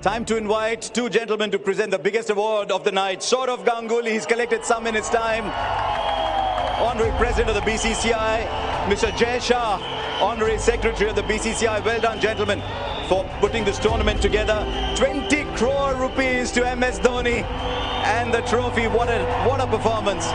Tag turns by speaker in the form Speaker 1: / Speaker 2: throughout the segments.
Speaker 1: Time to invite two gentlemen to present the biggest award of the night. Sourav Ganguly, he's collected some in his time. Honorary President of the BCCI, Mr. Jay Shah, Honorary Secretary of the BCCI. Well done, gentlemen, for putting this tournament together. 20 crore rupees to MS Dhoni and the trophy. What a performance.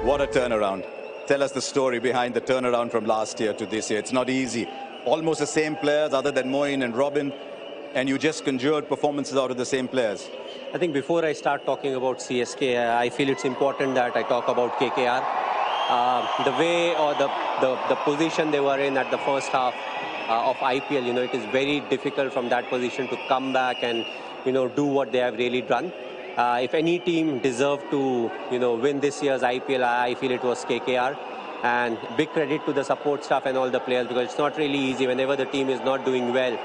Speaker 1: What a turnaround. Tell us the story behind the turnaround from last year to this year. It's not easy. Almost the same players other than Moeen and Robin, and you just conjured performances out of the same players.
Speaker 2: I think before I start talking about CSK, I feel it's important that I talk about KKR. The way or the position they were in at the first half of IPL, it is very difficult from that position to come back and, do what they have really done. If any team deserved to, win this year's IPL, I feel it was KKR. And big credit to the support staff and all the players, because it's not really easy. Whenever the team is not doing well,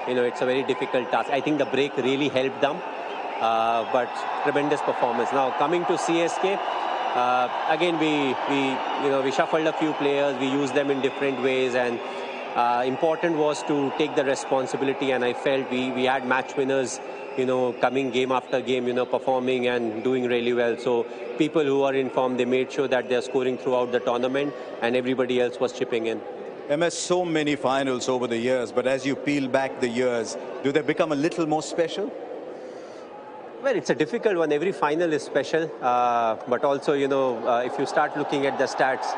Speaker 2: it's a very difficult task. I think the break really helped them, but tremendous performance. Now, coming to CSK, again, we shuffled a few players. We used them in different ways, and important was to take the responsibility. And I felt we had match winners, coming game after game, performing and doing really well. So people who are in form, they made sure that they're scoring throughout the tournament, and everybody else was chipping in.
Speaker 1: MS, so many finals over the years, but as you peel back the years, do they become a little more special?
Speaker 2: Well, it's a difficult one. Every final is special, but also, if you start looking at the stats,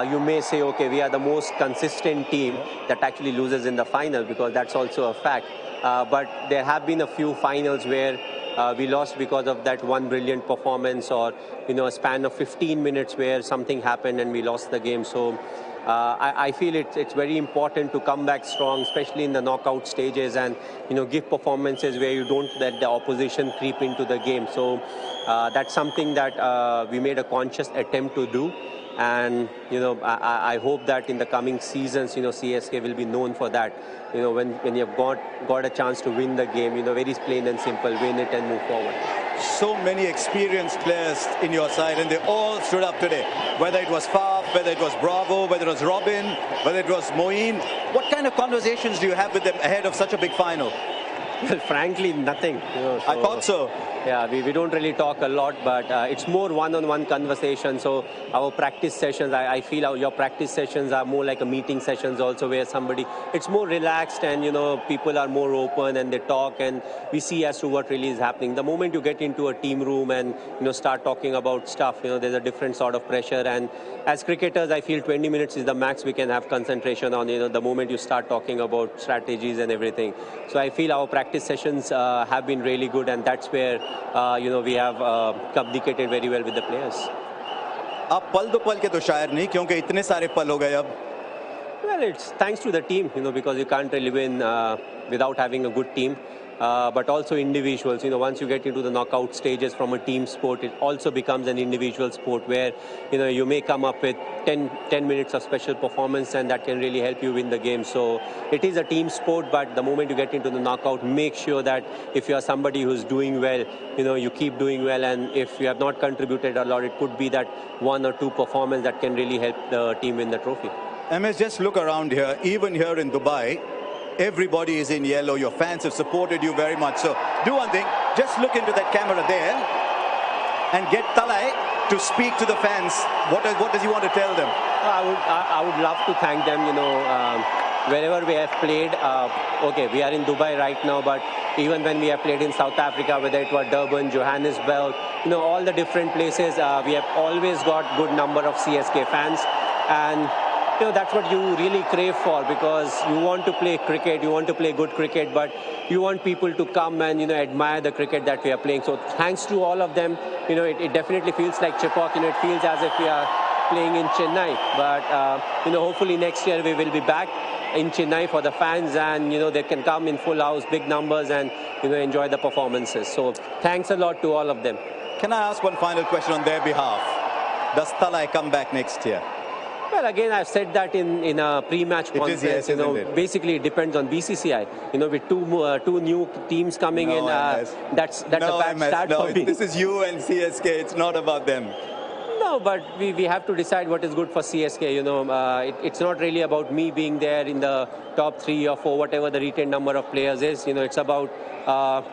Speaker 2: you may say, okay, we are the most consistent team that actually loses in the final, because that's also a fact. But there have been a few finals where we lost because of that one brilliant performance, or, a span of 15 minutes where something happened and we lost the game. So I feel it's very important to come back strong, especially in the knockout stages, and, give performances where you don't let the opposition creep into the game. So that's something that we made a conscious attempt to do. And, I hope that in the coming seasons, CSK will be known for that. When you've got a chance to win the game, very plain and simple, win it and move forward.
Speaker 1: So many experienced players in your side, and they all stood up today. Whether it was Faf, whether it was Bravo, whether it was Robin, whether it was Moeen. What kind of conversations do you have with them ahead of such a big final?
Speaker 2: Well, frankly, nothing.
Speaker 1: I thought so.
Speaker 2: Yeah, we don't really talk a lot, but it's more one-on-one conversation. So our practice sessions, I feel your practice sessions are more like a meeting sessions also, where it's more relaxed, and, people are more open and they talk, and we see as to what really is happening. The moment you get into a team room and, start talking about stuff, there's a different sort of pressure. And as cricketers, I feel 20 minutes is the max we can have concentration on, the moment you start talking about strategies and everything. So I feel our practice sessions have been really good, and that's where we have communicated very well with the players.
Speaker 1: आप पल दो पल के तो शायर नहीं, क्योंकि इतने सारे पल हो गए अब.
Speaker 2: Well, it's thanks to the team, because you can't really win without having a good team. But also individuals, once you get into the knockout stages from a team sport, it also becomes an individual sport where, you may come up with 10 minutes of special performance, and that can really help you win the game. So it is a team sport, but the moment you get into the knockout, make sure that if you are somebody who's doing well, you keep doing well. And if you have not contributed a lot, it could be that one or two performance that can really help the team win the trophy.
Speaker 1: MS, just look around here, even here in Dubai, everybody is in yellow. Your fans have supported you very much. So do one thing, just look into that camera there and get Talay to speak to the fans. What does he want to tell them?
Speaker 2: I would love to thank them, wherever we have played. Okay, we are in Dubai right now, but even when we have played in South Africa, whether it was Durban, Johannesburg, all the different places, we have always got good number of CSK fans. And that's what you really crave for, because you want to play cricket, you want to play good cricket, but you want people to come and, admire the cricket that we are playing. So thanks to all of them, it definitely feels like Chepauk, it feels as if we are playing in Chennai. But, hopefully next year we will be back in Chennai for the fans, and, they can come in full house, big numbers, and, enjoy the performances. So thanks a lot to all of them.
Speaker 1: Can I ask one final question on their behalf? Does Talay come back next year?
Speaker 2: Well, again, I've said that in a pre-match conference.
Speaker 1: Yes,
Speaker 2: basically it depends on BCCI. With two new teams coming in, that's a bad start for me.
Speaker 1: This is you and CSK. It's not about them.
Speaker 2: No, but we have to decide what is good for CSK. It's not really about me being there in the top 3 or 4, whatever the retained number of players is. It's about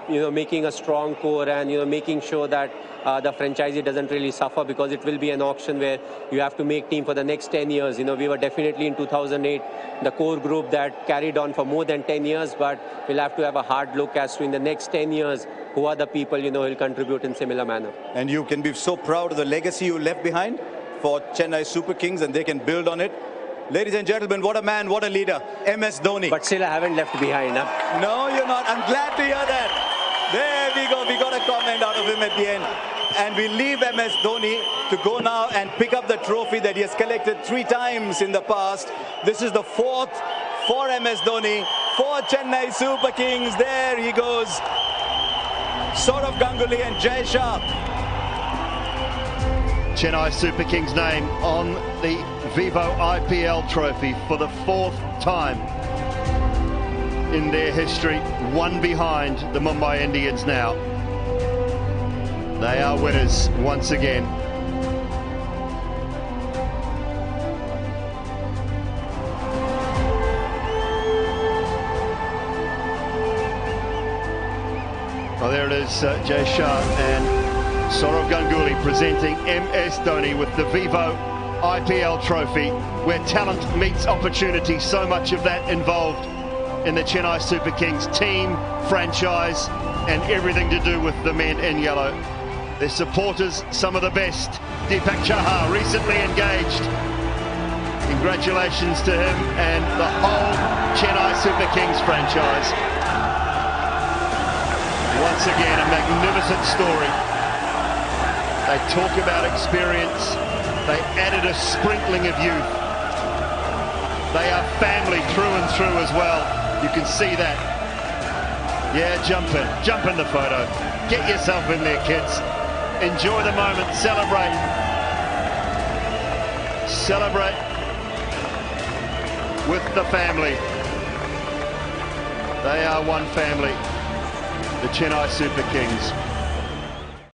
Speaker 2: making a strong core and making sure that the franchisee doesn't really suffer, because it will be an auction where you have to make team for the next 10 years. We were definitely in 2008 the core group that carried on for more than 10 years, but we'll have to have a hard look as to in the next 10 years who are the people who will contribute in similar manner.
Speaker 1: And you can be so proud of the legacy you left behind for Chennai Super Kings, and they can build on it. Ladies and gentlemen, what a man, what a leader, MS Dhoni.
Speaker 2: But still, I haven't left behind. Huh?
Speaker 1: No, you're not. I'm glad to hear that. There we go. We got a comment out of him at the end. And we leave MS Dhoni to go now and pick up the trophy that he has collected 3 times in the past. This is the 4th for MS Dhoni, for Chennai Super Kings. There he goes. Sourav Ganguly and Jay Shah.
Speaker 3: Chennai Super Kings name on the Vivo IPL trophy for the 4th time in their history, one behind the Mumbai Indians now. They are winners once again. Well, there it is, Jay Shah and Sourav Ganguly presenting MS Dhoni with the Vivo IPL trophy, where talent meets opportunity. So much of that involved in the Chennai Super Kings team, franchise, and everything to do with the men in yellow. Their supporters, some of the best. Deepak Chahar recently engaged. Congratulations to him and the whole Chennai Super Kings franchise. Once again, a magnificent story. They talk about experience. They added a sprinkling of youth. They are family through and through as well. You can see that. Yeah, jump in the photo. Get yourself in there, kids. Enjoy the moment, celebrate. Celebrate with the family. They are one family, the Chennai Super Kings.